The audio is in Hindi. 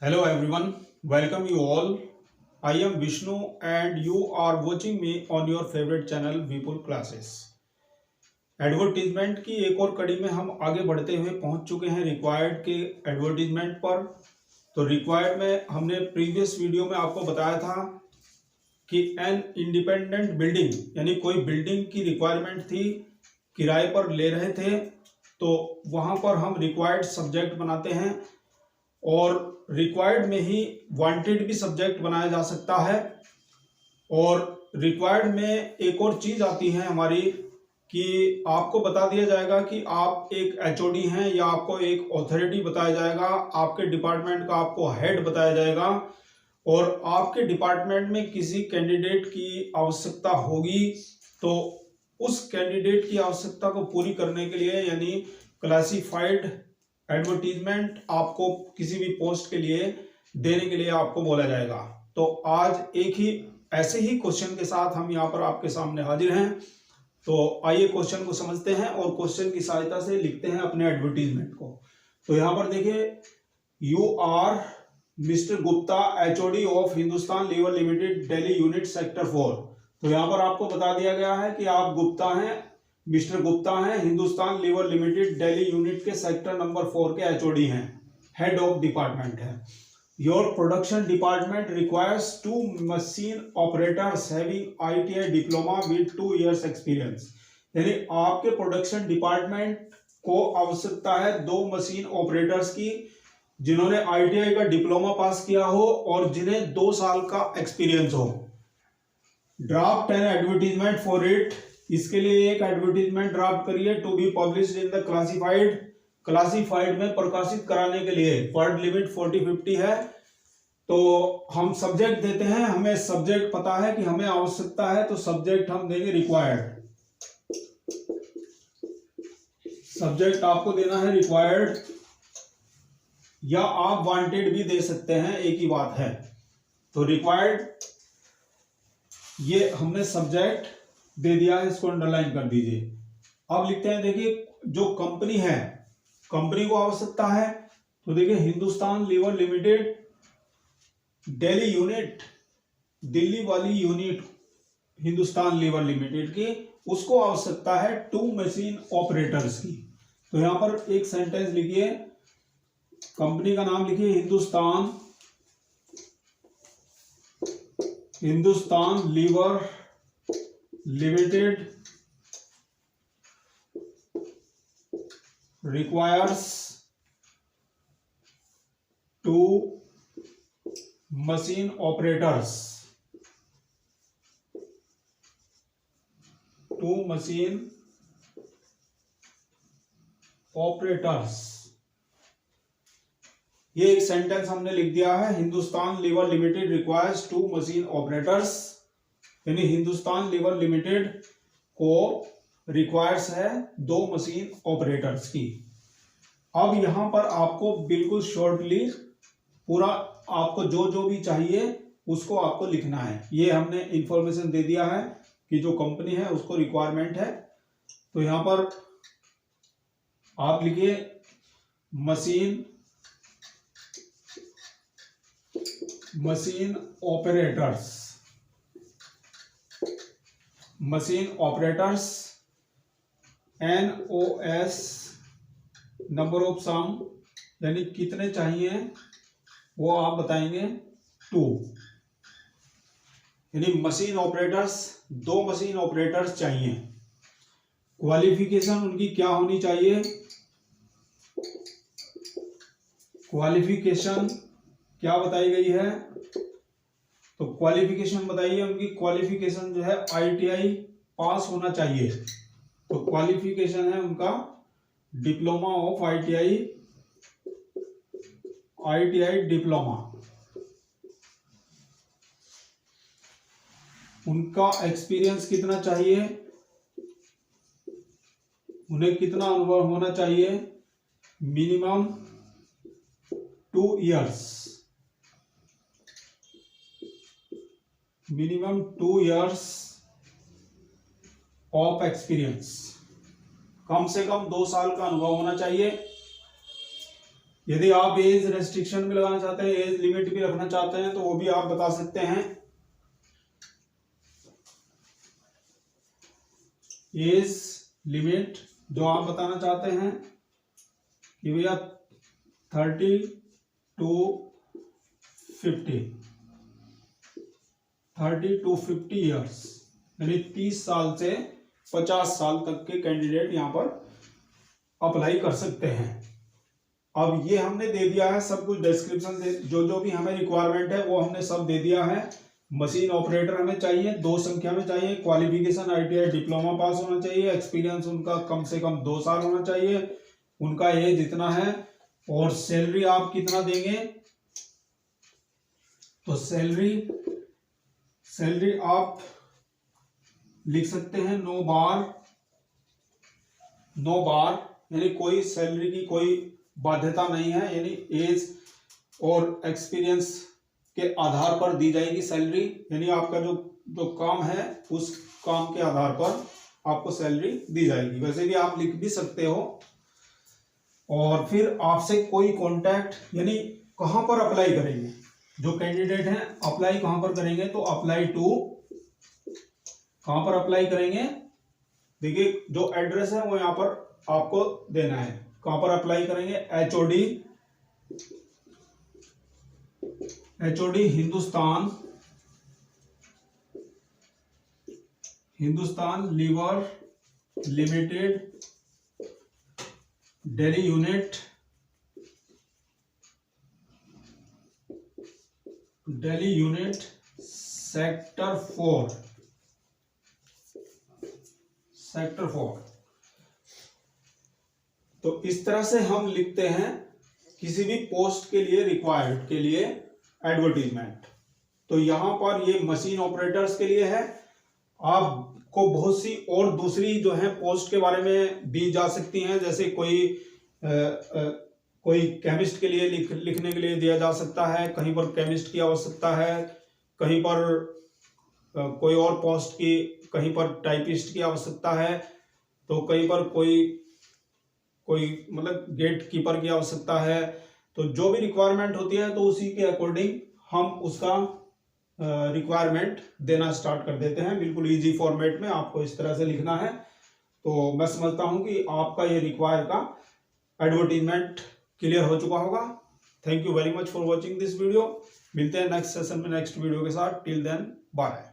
Hello everyone, welcome you all. I am Vishnu and you are watching me on your favorite channel Vipul Classes. Advertisement की एक और कड़ी में हम आगे बढ़ते हुए पहुंच चुके हैं रिक्वायर्ड के एडवर्टीजमेंट पर। तो रिक्वायर्ड में हमने प्रीवियस वीडियो में आपको बताया था कि एन इंडिपेंडेंट बिल्डिंग यानी कोई बिल्डिंग की रिक्वायरमेंट थी, किराए पर ले रहे थे, तो वहां पर हम रिक्वायर्ड सब्जेक्ट बनाते हैं और रिक्वायर्ड में ही वांटेड भी सब्जेक्ट बनाया जा सकता है। और रिक्वायर्ड में एक और चीज आती है हमारी कि आपको बता दिया जाएगा कि आप एक एचओडी हैं या आपको एक ऑथोरिटी बताया जाएगा, आपके डिपार्टमेंट का आपको हेड बताया जाएगा और आपके डिपार्टमेंट में किसी कैंडिडेट की आवश्यकता होगी तो उस कैंडिडेट की आवश्यकता को पूरी करने के लिए यानी क्लासिफाइड एडवर्टीजमेंट आपको किसी भी पोस्ट के लिए देने के लिए आपको बोला जाएगा। तो आज एक ही ऐसे ही क्वेश्चन के साथ हम यहाँ पर आपके सामने हाजिर हैं। तो आइए क्वेश्चन को समझते हैं और क्वेश्चन की सहायता से लिखते हैं अपने एडवर्टीजमेंट को। तो यहाँ पर देखिए, you are mister Gupta HOD of Hindustan Lever Limited Delhi unit sector 4। तो यहाँ पर आपको बता दिया गया है कि आप गुप्ता हैं, मिस्टर गुप्ता हैं, Hindustan Lever Limited Delhi unit के सेक्टर नंबर 4 के एचओडी हैं, हेड ऑफ डिपार्टमेंट है। Your production department requires 2 machine operators having ITI diploma with 2 years experience. यानी आपके प्रोडक्शन डिपार्टमेंट को आवश्यकता है 2 मशीन ऑपरेटर्स की जिन्होंने आईटीआई का डिप्लोमा पास किया हो और जिन्हें 2 साल का एक्सपीरियंस हो। Draft an advertisement for it, इसके लिए एक एडवर्टीजमेंट ड्राफ्ट करिए। To be published in the classified, classified में प्रकाशित कराने के लिए वर्ड लिमिट 40-50 है। तो हम सब्जेक्ट देते हैं, हमें सब्जेक्ट पता है कि हमें आवश्यकता है तो सब्जेक्ट हम देंगे रिक्वायर्ड। सब्जेक्ट आपको देना है रिक्वायर्ड या आप वांटेड भी दे सकते हैं, एक ही बात है। तो रिक्वायर्ड ये हमने सब्जेक्ट दे दिया है, इसको अंडरलाइन कर दीजिए। अब लिखते हैं, देखिए जो कंपनी है, कंपनी को आवश्यकता है तो देखिए Hindustan Lever Limited Delhi unit, Delhi वाली यूनिट हिंदुस्तान लीवर लिमिटेड की, उसको आवश्यकता है 2 मशीन ऑपरेटर्स की। तो यहां पर एक सेंटेंस लिखिए, कंपनी का नाम लिखिए Hindustan Lever Limited requires 2 machine operators, 2 machine operators। ये एक सेंटेंस हमने लिख दिया है, Hindustan Lever Limited requires 2 machine operators, यानी हिंदुस्तान लीवर लिमिटेड को रिक्वायर्स है 2 मशीन ऑपरेटर्स की। अब यहां पर आपको बिल्कुल शॉर्टली पूरा आपको जो जो भी चाहिए उसको आपको लिखना है। ये हमने इंफॉर्मेशन दे दिया है कि जो कंपनी है उसको रिक्वायरमेंट है। तो यहां पर आप लिखिए machine operators NOS number of sum, यानी कितने चाहिए वो आप बताएंगे 2, यानी मशीन ऑपरेटर्स 2 मशीन ऑपरेटर्स चाहिए। क्वालिफिकेशन उनकी क्या होनी चाहिए, क्वालिफिकेशन क्या बताई गई है, तो क्वालिफिकेशन बताइए उनकी। क्वालिफिकेशन जो है आईटीआई पास होना चाहिए। तो क्वालिफिकेशन है उनका डिप्लोमा ऑफ आईटीआई डिप्लोमा। उनका एक्सपीरियंस कितना चाहिए, उन्हें कितना अनुभव होना चाहिए, minimum 2 years, minimum 2 years of experience, कम से कम 2 साल का अनुभव होना चाहिए। यदि आप एज रेस्ट्रिक्शन भी लगाना चाहते हैं, एज लिमिट भी रखना चाहते हैं, तो वो भी आप बता सकते हैं। एज लिमिट जो आप बताना चाहते हैं कि भैया 30 to 50 ईयर्स, यानी 30 साल से 50 साल तक के कैंडिडेट यहाँ पर अप्लाई कर सकते हैं। अब ये हमने दे दिया है सब कुछ, डिस्क्रिप्शन दे, जो भी हमें रिक्वायरमेंट है वो हमने सब दे दिया है। मशीन ऑपरेटर हमें चाहिए, 2 संख्या में चाहिए, क्वालिफिकेशन ITI डिप्लोमा पास होना चाहिए, एक्सपीरियंस उनका कम से कम 2 साल होना चाहिए, उनका एज इतना है, और सैलरी आप कितना देंगे, तो सैलरी आप लिख सकते हैं 9 बार, यानी कोई सैलरी की कोई बाध्यता नहीं है, यानी एज और एक्सपीरियंस के आधार पर दी जाएगी सैलरी, यानी आपका जो काम है उस काम के आधार पर आपको सैलरी दी जाएगी। वैसे भी आप लिख भी सकते हो। और फिर आपसे कोई कांटेक्ट, यानी कहां पर अप्लाई करेंगे, जो कैंडिडेट हैं अप्लाई कहां पर करेंगे, तो अप्लाई टू, कहां पर अप्लाई करेंगे, देखिए जो एड्रेस है वो यहां पर आपको देना है। कहां पर अप्लाई करेंगे, HOD Hindustan Lever Limited, Delhi unit, sector 4। तो इस तरह से हम लिखते हैं किसी भी पोस्ट के लिए, रिक्वायर्ड के लिए एडवर्टीजमेंट। तो यहां पर ये मशीन ऑपरेटर्स के लिए है। आपको बहुत सी और दूसरी जो है पोस्ट के बारे में दी जा सकती हैं, जैसे कोई केमिस्ट के लिए लिखने के लिए दिया जा सकता है, कहीं पर केमिस्ट की आवश्यकता है, कहीं पर कोई और पोस्ट की, कहीं पर टाइपिस्ट की आवश्यकता है, तो कहीं पर कोई मतलब गेट कीपर की आवश्यकता है। तो जो भी रिक्वायरमेंट होती है तो उसी के अकॉर्डिंग हम उसका रिक्वायरमेंट देना स्टार्ट कर देते हैं। बिल्कुल इजी फॉर्मेट में आपको इस तरह से लिखना है। तो मैं समझता हूं कि आपका ये रिक्वायर का एडवर्टीजमेंट क्लियर हो चुका होगा। Thank you very much for watching this video. मिलते हैं नेक्स्ट सेशन में नेक्स्ट वीडियो के साथ। Till then bye.